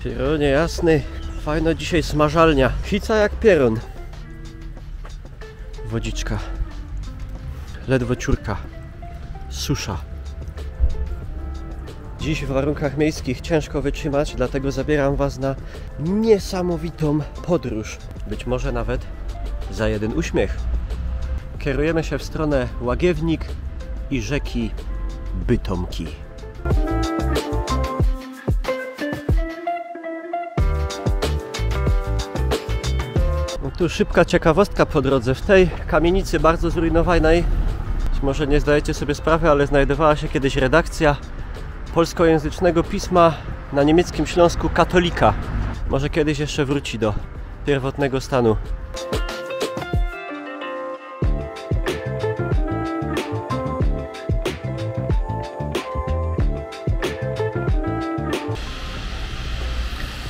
Pieronie jasny, fajna dzisiaj smażalnia. Chica jak pieron. Wodziczka. Ledwo ciurka. Susza. Dziś w warunkach miejskich ciężko wytrzymać, dlatego zabieram Was na niesamowitą podróż. Być może nawet za jeden uśmiech. Kierujemy się w stronę Łagiewnik i rzeki Bytomki. No tu szybka ciekawostka po drodze. W tej kamienicy bardzo zrujnowanej, może nie zdajecie sobie sprawy, ale znajdowała się kiedyś redakcja polskojęzycznego pisma na niemieckim Śląsku Katolika. Może kiedyś jeszcze wróci do pierwotnego stanu.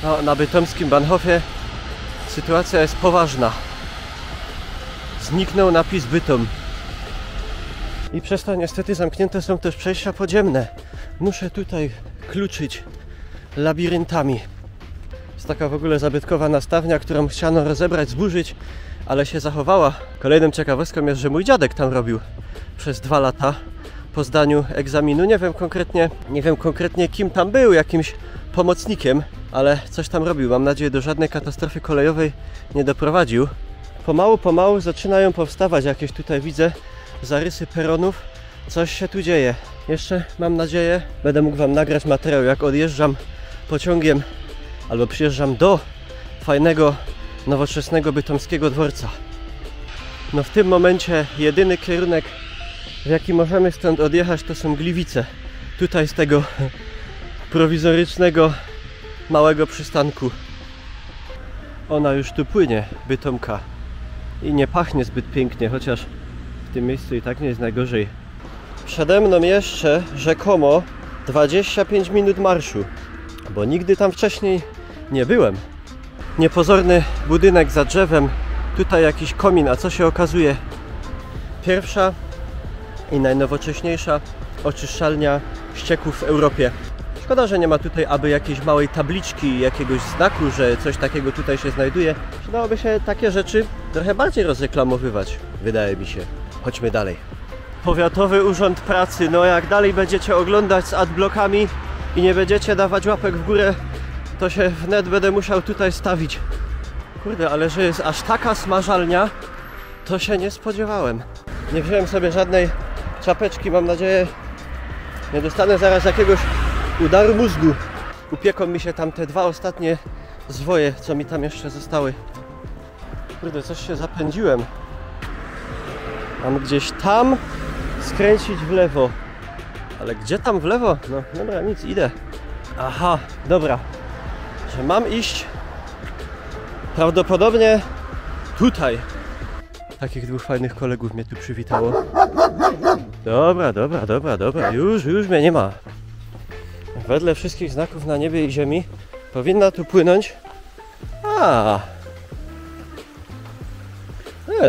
No, na bytomskim Bahnhofie sytuacja jest poważna. Zniknął napis Bytom. I przez to niestety zamknięte są też przejścia podziemne. Muszę tutaj kluczyć labiryntami. Jest taka w ogóle zabytkowa nastawnia, którą chciano rozebrać, zburzyć, ale się zachowała. Kolejną ciekawostką jest, że mój dziadek tam robił przez 2 lata po zdaniu egzaminu. Nie wiem konkretnie kim tam był, jakimś pomocnikiem, ale coś tam robił. Mam nadzieję, do żadnej katastrofy kolejowej nie doprowadził. Pomału zaczynają powstawać jakieś, tutaj widzę, zarysy peronów. Coś się tu dzieje. Jeszcze mam nadzieję, będę mógł Wam nagrać materiał, jak odjeżdżam pociągiem albo przyjeżdżam do fajnego, nowoczesnego bytomskiego dworca. No w tym momencie jedyny kierunek, w jaki możemy stąd odjechać, to są Gliwice. Tutaj z tego prowizorycznego małego przystanku. Ona już tu płynie, Bytomka. I nie pachnie zbyt pięknie, chociaż w tym miejscu i tak nie jest najgorzej. Przede mną jeszcze rzekomo 25 minut marszu, bo nigdy tam wcześniej nie byłem. Niepozorny budynek za drzewem, tutaj jakiś komin, a co się okazuje? Pierwsza i najnowocześniejsza oczyszczalnia ścieków w Europie. Szkoda, że nie ma tutaj aby jakiejś małej tabliczki, jakiegoś znaku, że coś takiego tutaj się znajduje. Przydałoby się takie rzeczy trochę bardziej rozreklamowywać, wydaje mi się. Chodźmy dalej. Powiatowy Urząd Pracy. No jak dalej będziecie oglądać z adblockami i nie będziecie dawać łapek w górę, to się wnet będę musiał tutaj stawić. Kurde, ale że jest aż taka smażalnia, to się nie spodziewałem. Nie wziąłem sobie żadnej czapeczki, mam nadzieję, nie dostanę zaraz jakiegoś udaru mózgu. Upieką mi się tam te 2 ostatnie zwoje, co mi tam jeszcze zostały. Kurde, coś się zapędziłem. Mam gdzieś tam skręcić w lewo. Ale gdzie tam w lewo? No dobra, nic, idę. Aha, dobra. Że mam iść prawdopodobnie tutaj. Takich 2 fajnych kolegów mnie tu przywitało. Dobra. Już mnie nie ma. Wedle wszystkich znaków na niebie i ziemi powinna tu płynąć.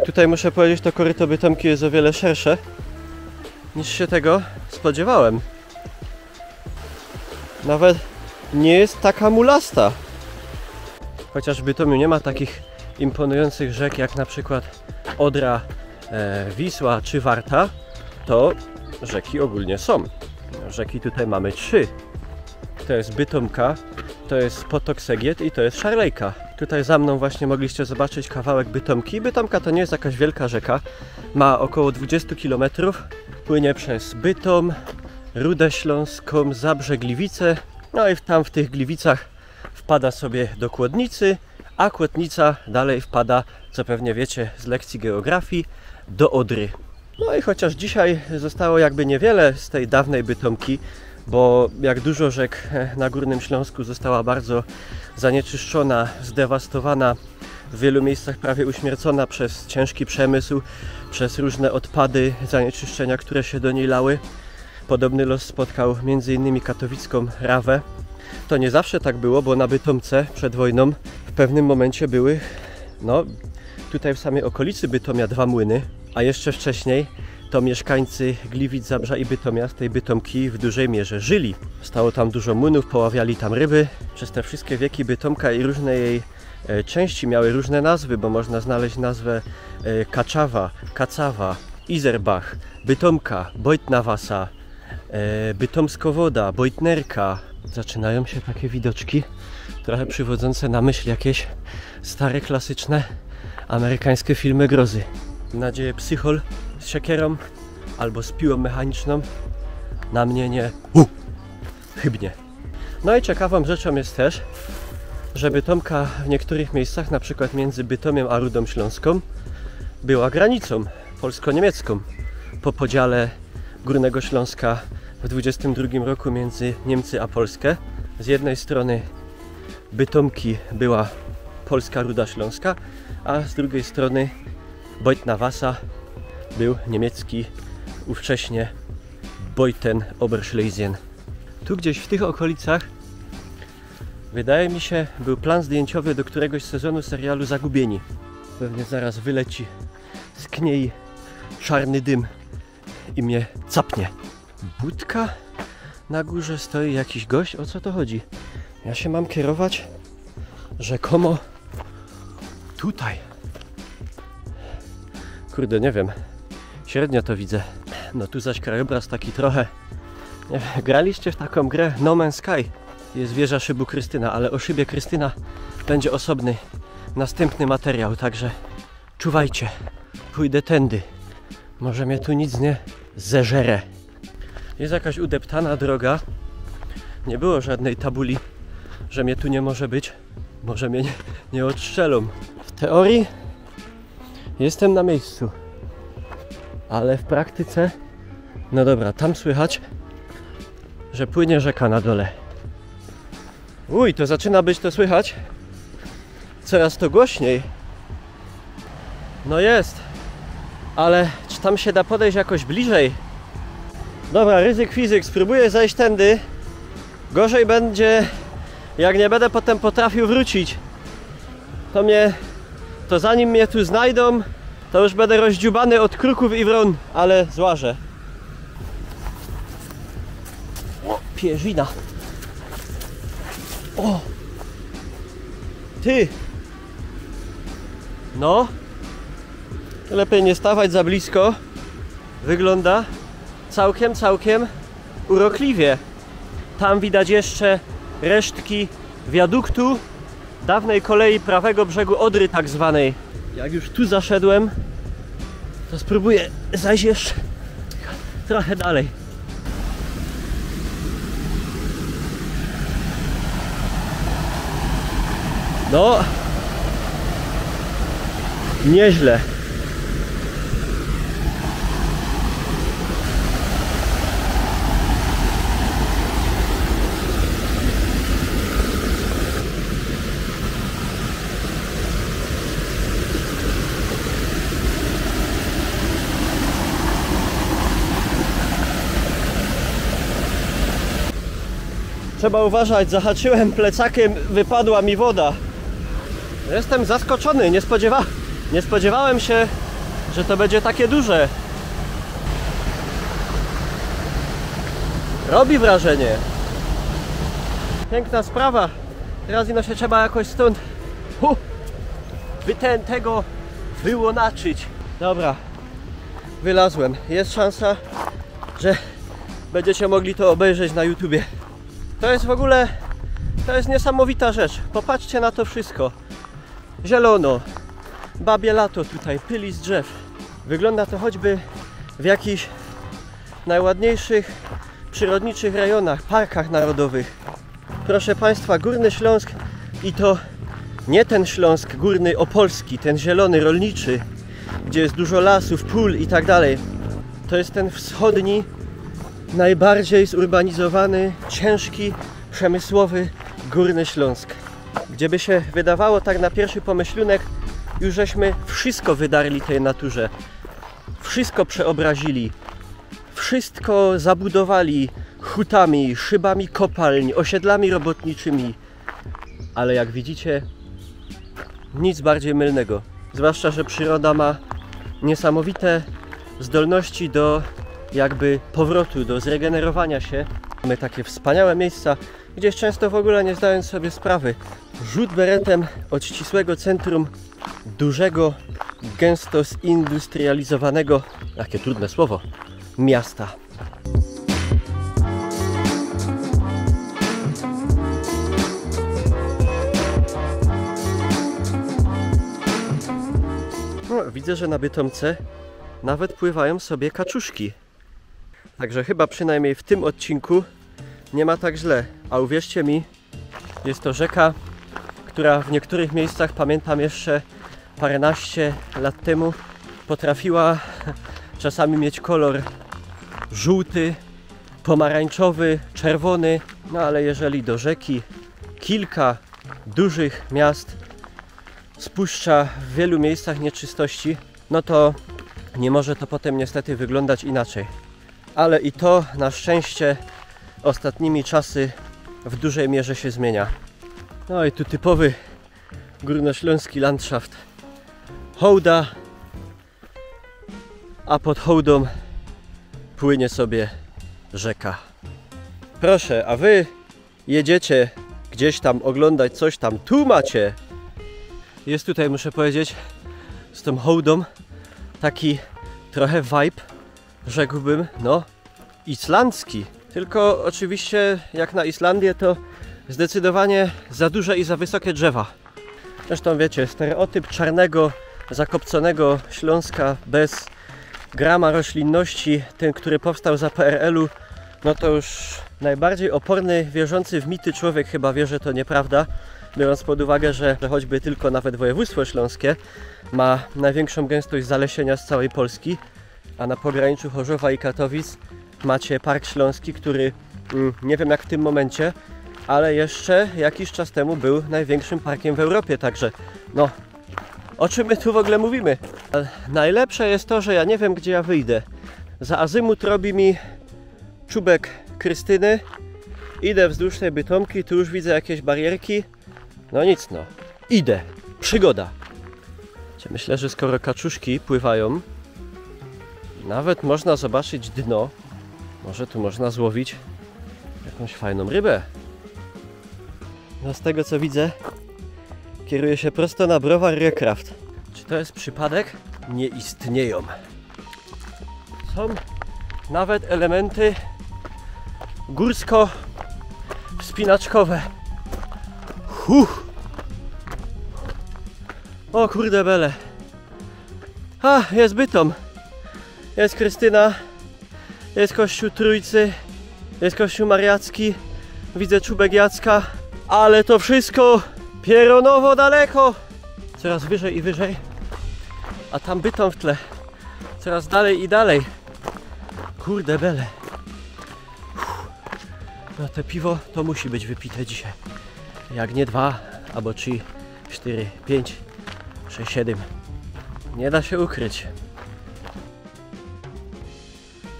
Tutaj muszę powiedzieć, to koryto Bytomki jest o wiele szersze niż się tego spodziewałem. Nawet nie jest taka mulasta. Chociaż w Bytomiu nie ma takich imponujących rzek jak na przykład Odra, Wisła czy Warta, to rzeki ogólnie są. Rzeki tutaj mamy 3. To jest Bytomka, to jest Potok Segiet i to jest Szarlejka. Tutaj za mną właśnie mogliście zobaczyć kawałek Bytomki. Bytomka to nie jest jakaś wielka rzeka, ma około 20 km, płynie przez Bytom, Rudę Śląską, Zabrze, Gliwice, no i tam w tych Gliwicach wpada sobie do Kłodnicy, a Kłodnica dalej wpada, co pewnie wiecie z lekcji geografii, do Odry. No i chociaż dzisiaj zostało jakby niewiele z tej dawnej Bytomki, bo jak dużo rzek na Górnym Śląsku została bardzo zanieczyszczona, zdewastowana, w wielu miejscach prawie uśmiercona przez ciężki przemysł, przez różne odpady, zanieczyszczenia, które się do niej lały. Podobny los spotkał m.in. katowicką Rawę. To nie zawsze tak było, bo na Bytomce przed wojną w pewnym momencie były, no tutaj w samej okolicy Bytomia 2 młyny, a jeszcze wcześniej to mieszkańcy Gliwic, Zabrza i Bytomia, z tej Bytomki w dużej mierze żyli. Stało tam dużo młynów, poławiali tam ryby. Przez te wszystkie wieki Bytomka i różne jej części miały różne nazwy, bo można znaleźć nazwę Kaczawa, Kacawa, Izerbach, Bytomka, Bojtnawasa, Bytomskowoda, Bojtnerka. Zaczynają się takie widoczki, trochę przywodzące na myśl jakieś stare, klasyczne amerykańskie filmy grozy. Mam nadzieję, psychol z siekierą albo z piłą mechaniczną na mnie nie chybnie. No i ciekawą rzeczą jest też, że Bytomka w niektórych miejscach, na przykład między Bytomiem a Rudą Śląską, była granicą polsko-niemiecką po podziale Górnego Śląska w 22 roku między Niemcy a Polskę. Z jednej strony Bytomki była polska Ruda Śląska, a z drugiej strony Bojtnawasa był niemiecki ówcześnie Beuthen Oberschlesien. Tu gdzieś w tych okolicach, wydaje mi się, był plan zdjęciowy do któregoś sezonu serialu Zagubieni. Pewnie zaraz wyleci z kniei czarny dym i mnie capnie. Budka? Na górze stoi jakiś gość? O co to chodzi? Ja się mam kierować rzekomo tutaj. Kurde, nie wiem. Średnio to widzę. No tu zaś krajobraz taki trochę... Nie wiem, graliście w taką grę No Man's Sky? Jest wieża szybu Krystyna, ale o szybie Krystyna będzie osobny, następny materiał, także czuwajcie. Pójdę tędy. Może mnie tu nic nie zeżere. Jest jakaś udeptana droga. Nie było żadnej tabuli, że mnie tu nie może być. Może mnie nie odstrzelą. W teorii jestem na miejscu. Ale w praktyce... No dobra, tam słychać, że płynie rzeka na dole. Uj, to zaczyna być to słychać. Coraz to głośniej. No jest. Ale czy tam się da podejść jakoś bliżej? Dobra, ryzyk fizyk, spróbuję zejść tędy. Gorzej będzie, jak nie będę potem potrafił wrócić. To zanim mnie tu znajdą, to już będę rozdziubany od kruków i wron, ale złażę. O, pierzina. O! Ty! No. Lepiej nie stawać za blisko. Wygląda całkiem urokliwie. Tam widać jeszcze resztki wiaduktu dawnej kolei prawego brzegu Odry tak zwanej. Jak już tu zaszedłem, to spróbuję zajść jeszcze trochę dalej. No, nieźle. Trzeba uważać, zahaczyłem plecakiem, wypadła mi woda. Jestem zaskoczony, nie spodziewałem się, że to będzie takie duże. Robi wrażenie. Piękna sprawa. Teraz ino się trzeba jakoś stąd tego wyłonaczyć. Dobra, wylazłem. Jest szansa, że będziecie mogli to obejrzeć na YouTubie. To jest w ogóle, to jest niesamowita rzecz. Popatrzcie na to wszystko. Zielono, babie lato tutaj, pyli z drzew. Wygląda to choćby w jakichś najładniejszych przyrodniczych rejonach, parkach narodowych. Proszę Państwa, Górny Śląsk i to nie ten Śląsk górny opolski, ten zielony, rolniczy, gdzie jest dużo lasów, pól i tak dalej. To jest ten wschodni, najbardziej zurbanizowany, ciężki, przemysłowy Górny Śląsk. Gdzie by się wydawało tak na pierwszy pomyślunek, już żeśmy wszystko wydarli tej naturze. Wszystko przeobrazili. Wszystko zabudowali hutami, szybami kopalń, osiedlami robotniczymi. Ale jak widzicie, nic bardziej mylnego. Zwłaszcza, że przyroda ma niesamowite zdolności do jakby powrotu, do zregenerowania się. Mamy takie wspaniałe miejsca, gdzieś często w ogóle nie zdając sobie sprawy. Rzut beretem od ścisłego centrum dużego, gęsto zindustrializowanego, jakie trudne słowo, miasta. No, widzę, że na Bytomce nawet pływają sobie kaczuszki. Także chyba przynajmniej w tym odcinku nie ma tak źle. A uwierzcie mi, jest to rzeka, która w niektórych miejscach, pamiętam jeszcze paręnaście lat temu, potrafiła czasami mieć kolor żółty, pomarańczowy, czerwony. No ale jeżeli do rzeki kilka dużych miast spuszcza w wielu miejscach nieczystości, no to nie może to potem niestety wyglądać inaczej. Ale i to na szczęście ostatnimi czasy w dużej mierze się zmienia. No i tu typowy górnośląski landschaft. Hołda, a pod hołdą płynie sobie rzeka. Proszę, a wy jedziecie gdzieś tam oglądać coś tam, tu macie. Jest tutaj, muszę powiedzieć, z tą hołdą taki trochę vibe, rzekłbym, no, islandzki. Tylko oczywiście jak na Islandię to zdecydowanie za duże i za wysokie drzewa. Zresztą wiecie, stereotyp czarnego, zakopconego Śląska bez grama roślinności, ten, który powstał za PRL-u, no to już najbardziej oporny, wierzący w mity człowiek chyba wie, że to nieprawda, biorąc pod uwagę, że choćby tylko nawet województwo śląskie ma największą gęstość zalesienia z całej Polski, a na pograniczu Chorzowa i Katowic macie Park Śląski, który nie wiem jak w tym momencie, ale jeszcze jakiś czas temu był największym parkiem w Europie, także no, o czym my tu w ogóle mówimy? Najlepsze jest to, że ja nie wiem, gdzie ja wyjdę. Za azymut robi mi czubek Krystyny, idę wzdłuż tej Bytomki, tu już widzę jakieś barierki, no nic no, idę, przygoda. Myślę, że skoro kaczuszki pływają, nawet można zobaczyć dno, może tu można złowić jakąś fajną rybę. No z tego co widzę, kieruje się prosto na browar Recraft. Czy to jest przypadek? Nie istnieją. Są nawet elementy górsko-wspinaczkowe. O kurde bele. A, jest Bytom. Jest Krystyna. Jest kościół Trójcy. Jest kościół Mariacki. Widzę czubek Jacka. Ale to wszystko pieronowo daleko. Coraz wyżej i wyżej. A tam Bytom w tle. Coraz dalej i dalej. Kurde bele. No te piwo to musi być wypite dzisiaj. Jak nie 2, albo 3, 4, 5, 6, 7. Nie da się ukryć.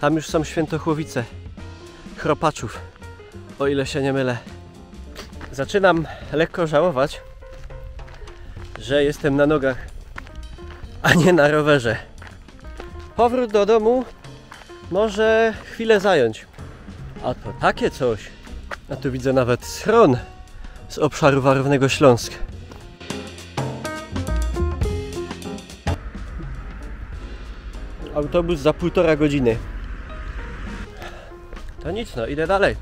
Tam już są Świętochłowice Chropaczów, o ile się nie mylę. Zaczynam lekko żałować, że jestem na nogach, a nie na rowerze. Powrót do domu może chwilę zająć. A to takie coś. A tu widzę nawet schron z obszaru Warownego Śląsk. Autobus za 1,5 godziny. To nic, no idę dalej.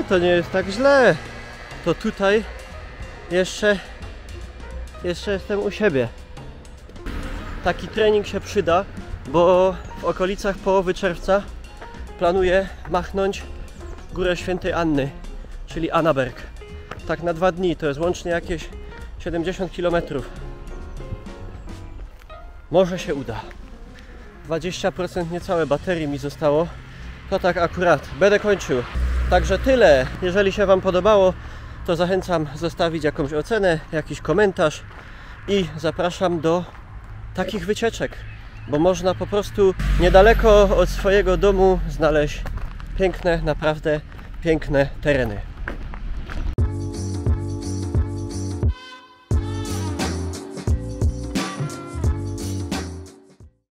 To nie jest tak źle. To tutaj jeszcze jestem u siebie. Taki trening się przyda, bo w okolicach połowy czerwca planuję machnąć Górę Świętej Anny, czyli Annaberg. Tak na 2 dni, to jest łącznie jakieś 70 km. Może się uda. 20% niecałe baterii mi zostało. To tak akurat. Będę kończył. Także tyle. Jeżeli się Wam podobało, to zachęcam zostawić jakąś ocenę, jakiś komentarz i zapraszam do takich wycieczek, bo można po prostu niedaleko od swojego domu znaleźć piękne, naprawdę piękne tereny.